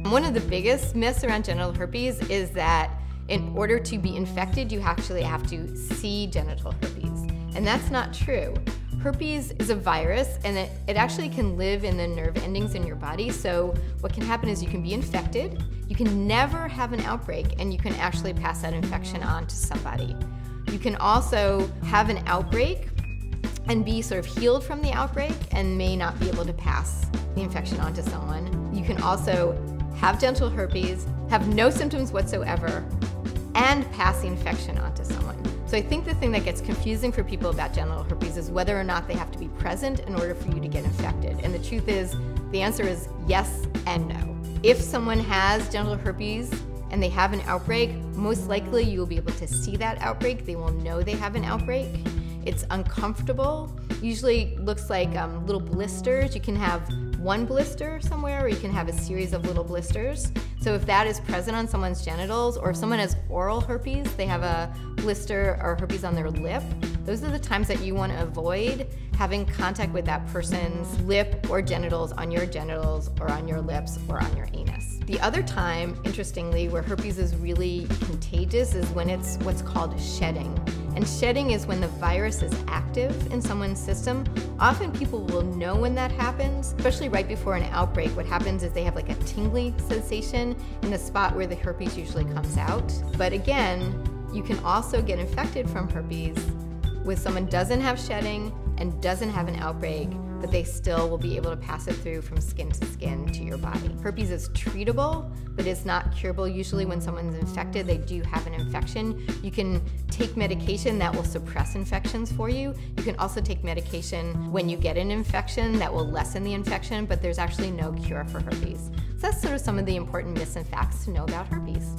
One of the biggest myths around genital herpes is that in order to be infected, you actually have to see genital herpes. And that's not true. Herpes is a virus, and it actually can live in the nerve endings in your body. So what can happen is you can be infected, you can never have an outbreak, and you can actually pass that infection on to somebody. You can also have an outbreak and be sort of healed from the outbreak and may not be able to pass the infection on to someone. You can also have genital herpes, have no symptoms whatsoever, and pass the infection on to someone. So I think the thing that gets confusing for people about genital herpes is whether or not they have to be present in order for you to get infected. And the truth is, the answer is yes and no. If someone has genital herpes and they have an outbreak, most likely you will be able to see that outbreak. They will know they have an outbreak. It's uncomfortable. Usually looks like little blisters. You can have one blister somewhere, or you can have a series of little blisters. So if that is present on someone's genitals, or if someone has oral herpes, they have a blister or herpes on their lip, those are the times that you want to avoid having contact with that person's lip or genitals on your genitals or on your lips or on your anus. The other time, interestingly, where herpes is really contagious is when it's what's called shedding. And shedding is when the virus is active in someone's system. Often people will know when that happens, especially right before an outbreak. What happens is they have like a tingly sensation in the spot where the herpes usually comes out. But again, you can also get infected from herpes with someone doesn't have shedding and doesn't have an outbreak, but they still will be able to pass it through from skin to your body. Herpes is treatable, but it's not curable. Usually when someone's infected, they do have an infection. You can take medication that will suppress infections for you. You can also take medication when you get an infection that will lessen the infection, but there's actually no cure for herpes. So that's sort of some of the important myths and facts to know about herpes.